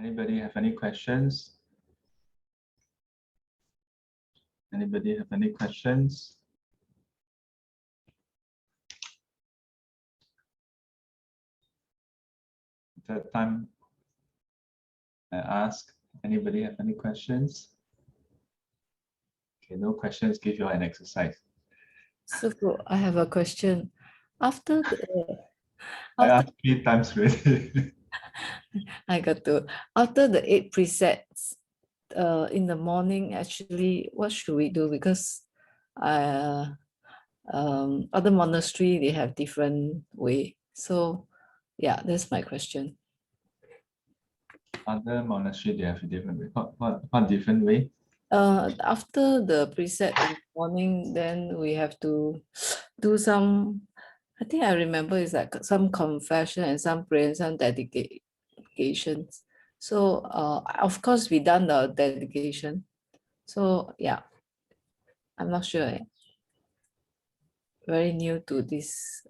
Anybody have any questions? Anybody have any questions? Third time I ask, anybody have any questions? Okay, no questions, give you an exercise. So I have a question. After I asked 3 times already. I got to, after the 8 precepts, in the morning, actually, what should we do? Because other monastery, they have different way. So yeah, that's my question. Other monastery, they have a different way. What different way? After the precept in the morning, then we have to do some, I think I remember it's like some confession and some prayer and some dedications. So of course we done the dedication. So yeah, I'm not sure. Very new to this.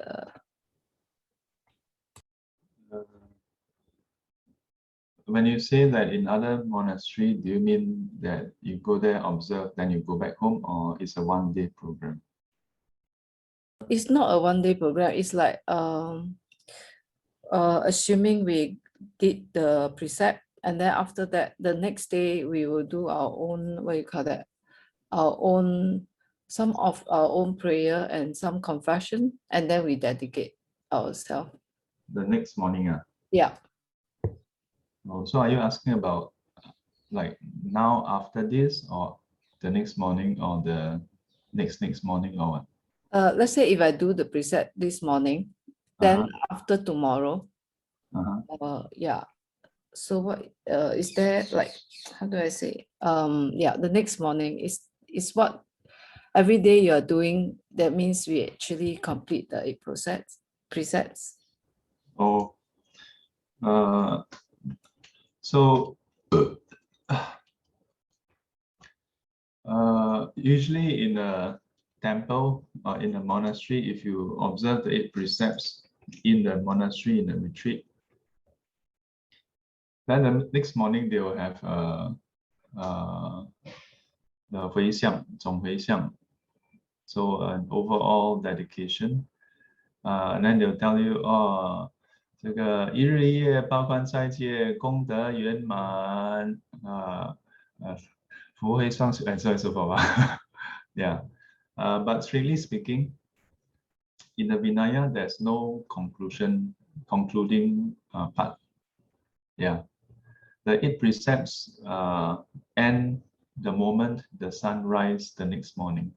When you say that in other monastery, do you mean that you go there, observe, then you go back home, or it's a one-day program? It's not a one-day program. It's like assuming we did the precept, and then after that, the next day we will do our own, what you call that, our own, some of our own prayer and some confession, and then we dedicate ourselves. The next morning, Yeah. Oh, so are you asking about like now after this, or the next morning, or the next morning, or what? Let's say if I do the precept this morning, then after tomorrow, yeah. So what is there, like, how do I say? Yeah, the next morning is what every day you are doing. That means we actually complete the 8 precepts. Oh, so usually in a temple or in a monastery, if you observe the 8 precepts in the monastery, in the retreat, then the next morning they will have the 回向, 总回向, so an overall dedication, and then they'll tell you, oh, 这个一日一夜八关斋戒功德圆满，福慧双修, and so on and so forth. Yeah, but strictly speaking, in the Vinaya, there's no concluding part. Yeah, the 8 precepts end the moment the sun rises the next morning.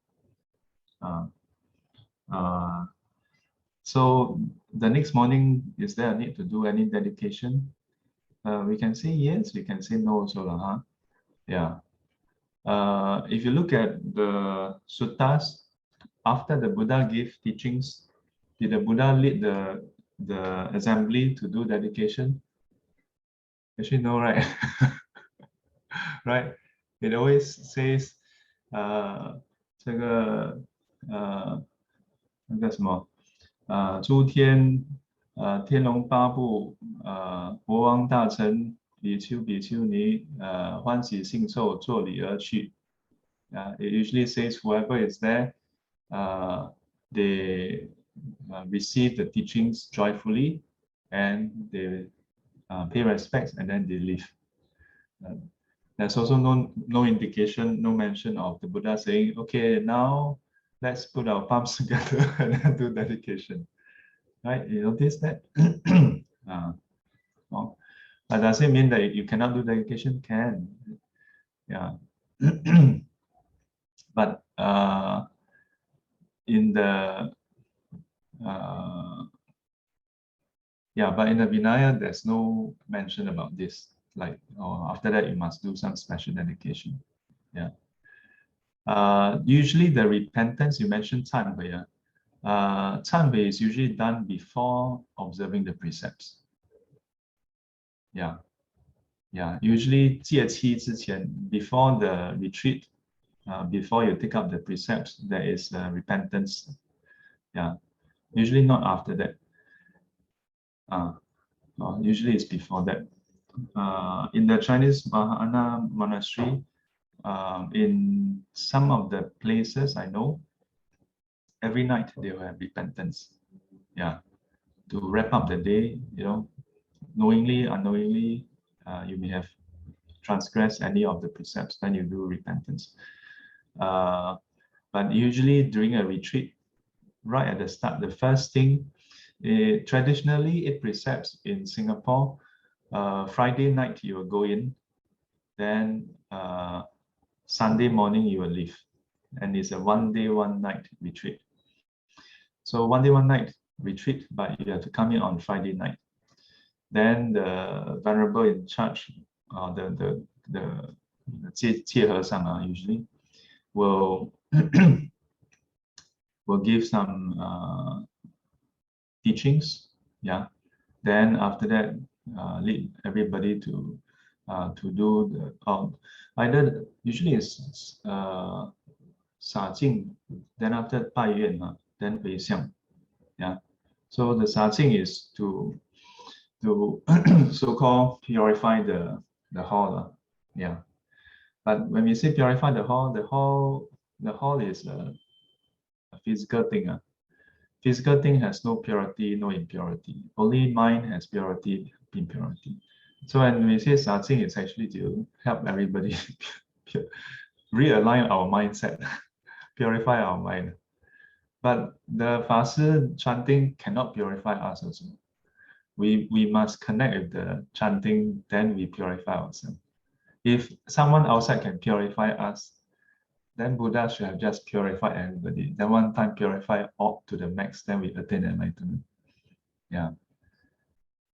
So the next morning, is there a need to do any dedication? We can say yes, we can say no also. Yeah. If you look at the suttas, after the Buddha gave teachings, did the Buddha lead the assembly to do dedication? Actually, no, right? Right? It always says, 这个那个什么诸天天龙八部国王大臣比丘比丘尼欢喜信受作礼而去。It usually says whoever is there, they receive the teachings joyfully, and they pay respects, and then they leave. There's also no indication, no mention of the Buddha saying, okay, now let's put our palms together and then do dedication. Right? You notice that? Oh. But does it mean that you cannot do dedication? Can. Yeah. But in the but in the Vinaya, there's no mention about this. Like, after that, you must do some special dedication. Yeah. Usually the repentance, you mentioned 忏悔. 忏悔 is usually done before observing the precepts. Yeah. Yeah. Usually 戒期之前, before the retreat, before you take up the precepts, there is repentance. Yeah. Usually not after that. Usually it's before that. in the Chinese Mahayana monastery, in some of the places I know, every night they will have repentance. Yeah, to wrap up the day, knowingly, unknowingly, you may have transgressed any of the precepts, then you do repentance. But usually during a retreat, right at the start, the first thing, traditionally, 8 precepts in Singapore, Friday night you will go in, then Sunday morning you will leave. And it's a 1 day, 1 night retreat. So 1 day, 1 night retreat, but you have to come in on Friday night. Then the venerable in charge, the Jie和尚, usually will will give some teachings. Yeah. Then after that, lead everybody to do the either usually it's 洒净, then after 拜愿, then 回向. Yeah. So the 洒净 is to so-called purify the hall. Yeah. But when we say purify the hall is a physical thing. Physical thing has no purity, no impurity. Only mind has purity, impurity. So when we say 洒净, it's actually to help everybody realign our mindset, purify our mind. But the 法师 chanting cannot purify us also. We must connect with the chanting, then we purify ourselves. If someone outside can purify us, then Buddha should have just purified everybody. Then one time purify all to the max, then we attain enlightenment. Yeah.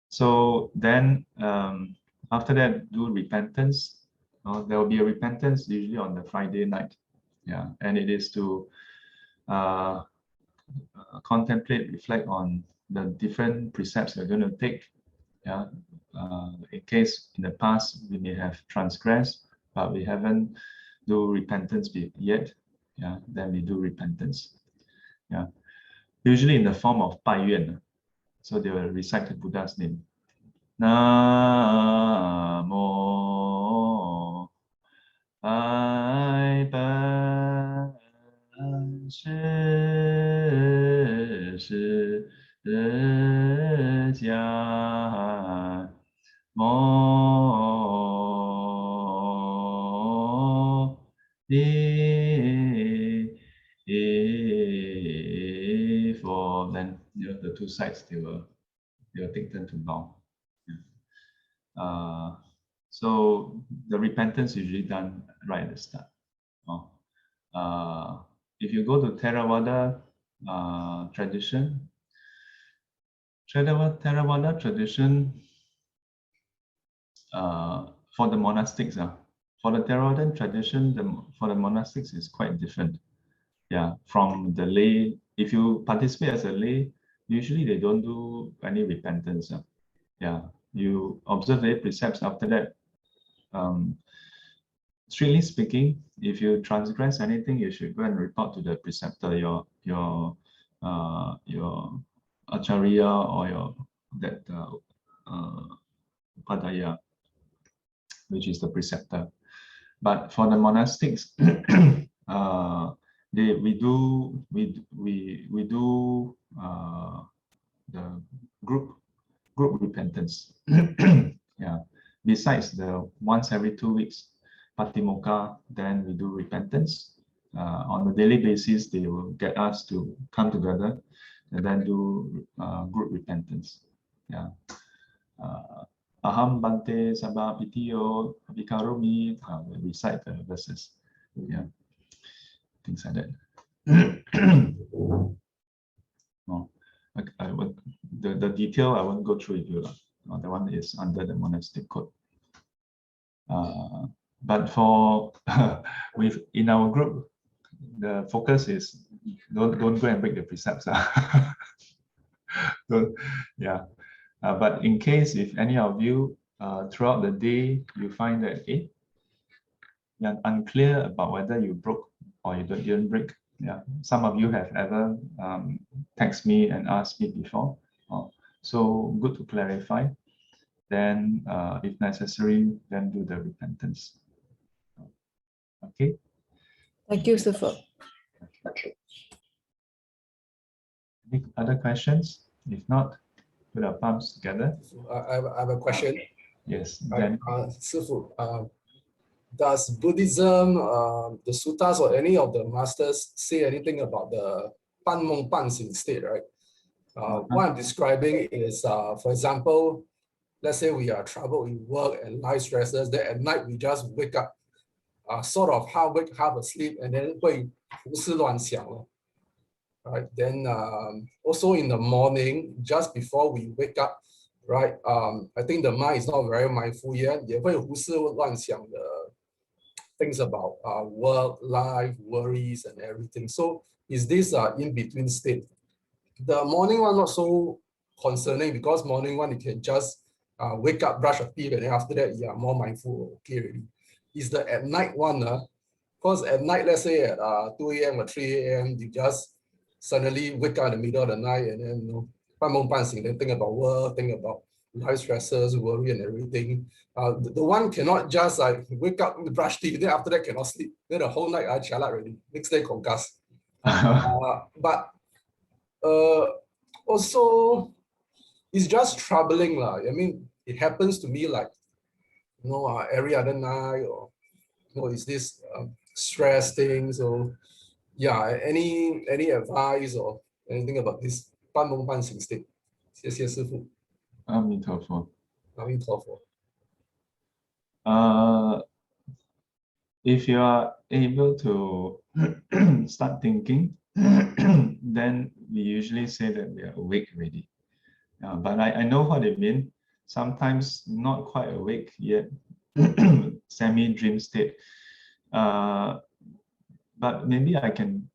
So then after that, do repentance. There will be a repentance usually on the Friday night. Yeah, and it is to contemplate, reflect on the different precepts we're going to take. Yeah, in case in the past we may have transgressed, but we haven't do repentance yet. Yeah, then we do repentance. Yeah, usually in the form of 拜愿. So they will recite the Buddha's name. Namo Ai Ban Shi Shi Jia Mo Ni for then the two sides they will take turn to bow. So the repentance is usually done right at the start. If you go to Theravada tradition, Theravada tradition for the monastics, for the Theravada tradition, for the monastics is quite different. Yeah, from the lay. If you participate as a lay, usually they don't do any repentance. Yeah, you observe the 8 precepts. After that, strictly speaking, if you transgress anything, you should go and report to the preceptor, your acharya or your upadaya, which is the preceptor. But for the monastics, we do the group repentance. Yeah. Besides the once every 2 weeks patimokkha, then we do repentance. On a daily basis, they will get us to come together and then do group repentance. Yeah. Aham bante sabha pitiyo vikaromi, we recite the verses. Yeah. Things like that. The detail I won't go through with you. That one is under the monastic code. But for in our group, the focus is don't go and break the precepts. Yeah. But in case if any of you throughout the day you find that you're unclear about whether you broke or you didn't break. Yeah, some of you have ever text me and asked me before. So good to clarify. then if necessary, then do the repentance. Okay. Thank you, Sifu. Any other questions? If not, put our palms together. I have a question. Yes. Right. Then Sifu, does Buddhism, the suttas or any of the masters say anything about the pan mong pan sin state, right? What I'm describing is, for example, let's say we are troubled in work and life stresses, then at night we just wake up, sort of half awake, half asleep, and then 会胡思乱想了. Right. Then also in the morning, just before we wake up, right? I think the mind is not very mindful yet. 也会胡思乱想的 things about work, life, worries, and everything. So is this in between state? The morning one not so concerning because morning one you can just wake up, brush your teeth, and then after that you are more mindful. Okay, already. Is the at night one? Because at night, let's say at 2 a.m. or 3 a.m., you just suddenly wake up in the middle of the night and then then think about work, think about life stresses, worry, and everything. The one cannot just like wake up, brush teeth, then after that cannot sleep. Then the whole night I chala already. Next day concuss. But also it's just troubling lah. I mean, it happens to me like every other night, or is this stress thing? So yeah, any advice or anything about this 半梦半醒 state? 谢谢师父。阿弥陀佛。阿弥陀佛。If you are able to start thinking, then we usually say that we are awake already. But I know what they mean. Sometimes not quite awake yet, semi-dream state. But maybe I can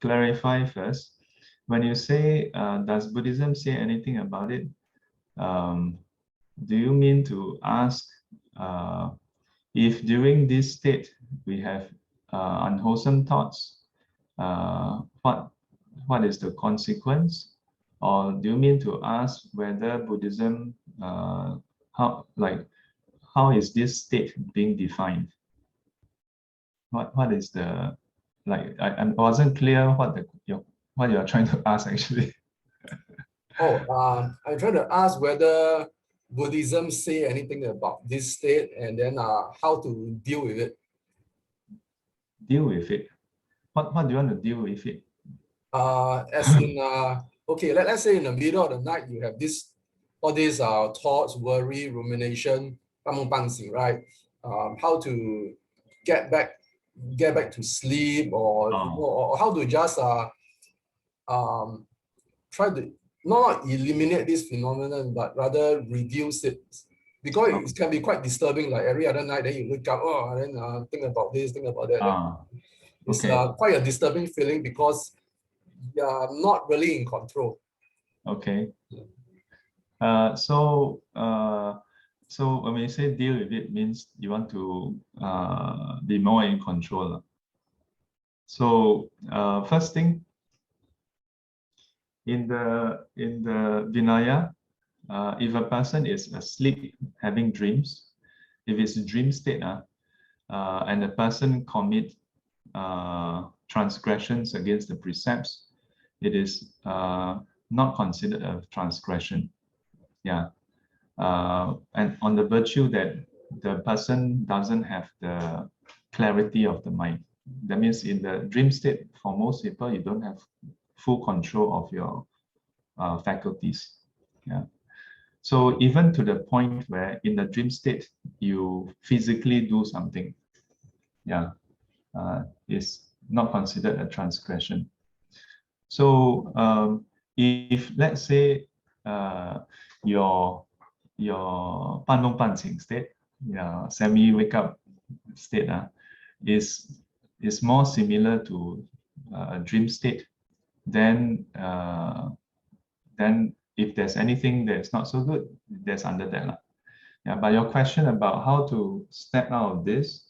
clarify first. When you say, does Buddhism say anything about it? Do you mean to ask if during this state we have unwholesome thoughts, what is the consequence? Or do you mean to ask whether Buddhism, how is this state being defined? What is the, like, I wasn't clear what you're trying to ask actually. I'm trying to ask whether Buddhism say anything about this state and then how to deal with it. Deal with it. What do you want to deal with it? As in, okay, let's say in the middle of the night you have all these thoughts, worry, rumination, right? How to get back to sleep, or or how to just try to not eliminate this phenomenon, but rather reduce it, because it can be quite disturbing. Like every other night, then you wake up, and then think about this, think about that. It's quite a disturbing feeling because you're not really in control. Okay. So when we say deal with it, means you want to be more in control. So first thing, in the Vinaya, if a person is asleep having dreams, if it's a dream state, and the person commit transgressions against the precepts, it is not considered a transgression. Yeah. And on the virtue that the person doesn't have the clarity of the mind. That means in the dream state, for most people, you don't have full control of your faculties. Yeah. So even to the point where in the dream state, you physically do something, yeah, is not considered a transgression. So if let's say your pan long pan xing state, semi wake up state, is more similar to a dream state, then if there's anything that's not so good, that's under that. Yeah, but your question about how to step out of this,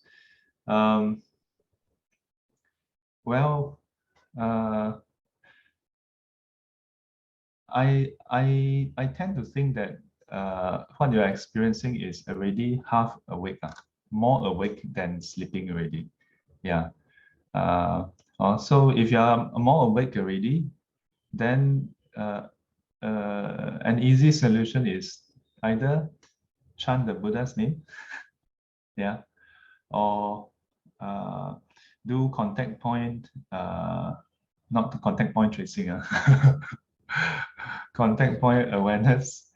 well, I tend to think that what you're experiencing is already half awake, more awake than sleeping already. Yeah. So if you are more awake already, then an easy solution is either chant the Buddha's name, yeah, or do contact point, not the contact point tracing, contact point awareness.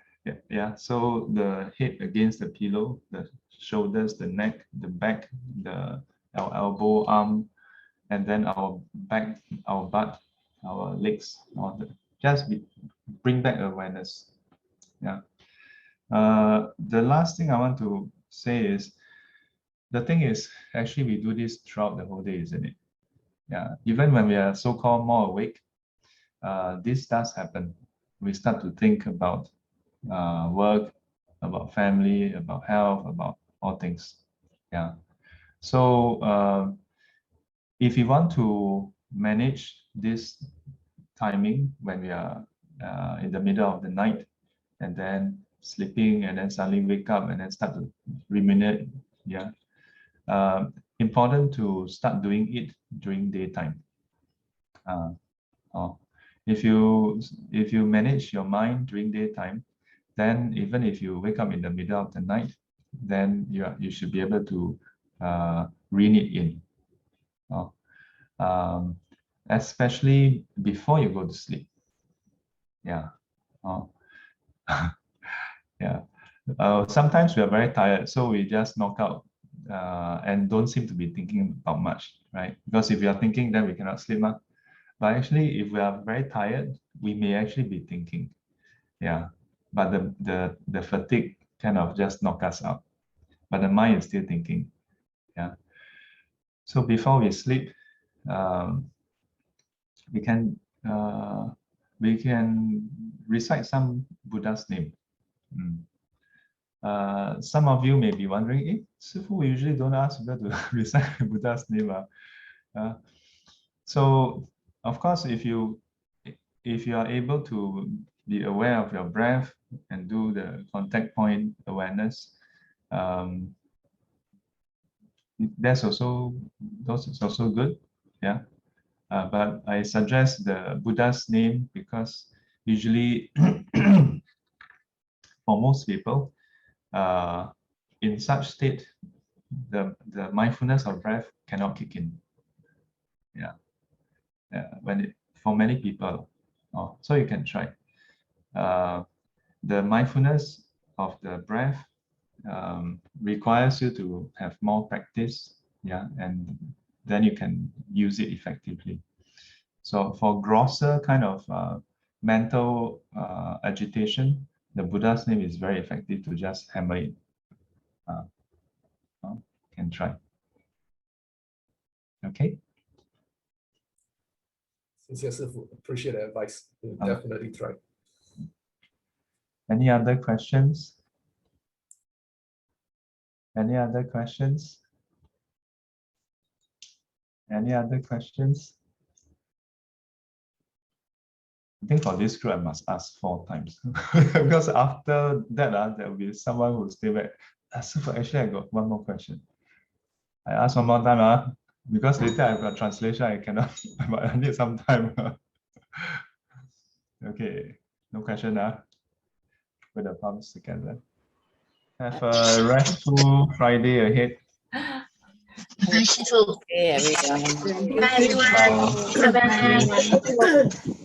Yeah. So the head against the pillow, the shoulders, the neck, the back, our elbow, arm, and then our back, our butt, our legs, bring back awareness. Yeah. The last thing I want to say is, the thing is, actually we do this throughout the whole day, isn't it? Yeah. Even when we are so-called more awake, this does happen. We start to think about work, about family, about health, about all things. Yeah. So if you want to manage this timing when we are in the middle of the night and then sleeping and then suddenly wake up and then start to ruminate, yeah, important to start doing it during daytime. If you manage your mind during daytime, then even if you wake up in the middle of the night, then you should be able to rein it in. Especially before you go to sleep. Yeah. Yeah. Sometimes we are very tired, so we just knock out and don't seem to be thinking about much, right? Because if we are thinking, then we cannot sleep. But actually, if we are very tired, we may actually be thinking. Yeah. But the fatigue kind of just knock us out. But the mind is still thinking. Yeah. So before we sleep, we can recite some Buddha's name. Some of you may be wondering, Sifu, we usually don't ask people to recite Buddha's name. So, of course, if you are able to be aware of your breath and do the contact point awareness, those is also good. Yeah. But I suggest the Buddha's name because usually for most people, in such state, the mindfulness of breath cannot kick in. Yeah. For many people, so you can try. The mindfulness of the breath requires you to have more practice. Yeah, and then you can use it effectively. So for grosser kind of mental agitation, the Buddha's name is very effective to just hammer it. Can try. Okay. Appreciate the advice. We'll definitely try. Any other questions? Any other questions? Any other questions? I think for this group, I must ask 4 times because after that, there will be someone who will stay back. So actually, I got one more question. I ask one more time, because later I've got translation. I cannot, but I need some time. Okay, no question. Put the palms together. Have a restful Friday ahead. Okay, everyone. Bye, everyone. Bye-bye.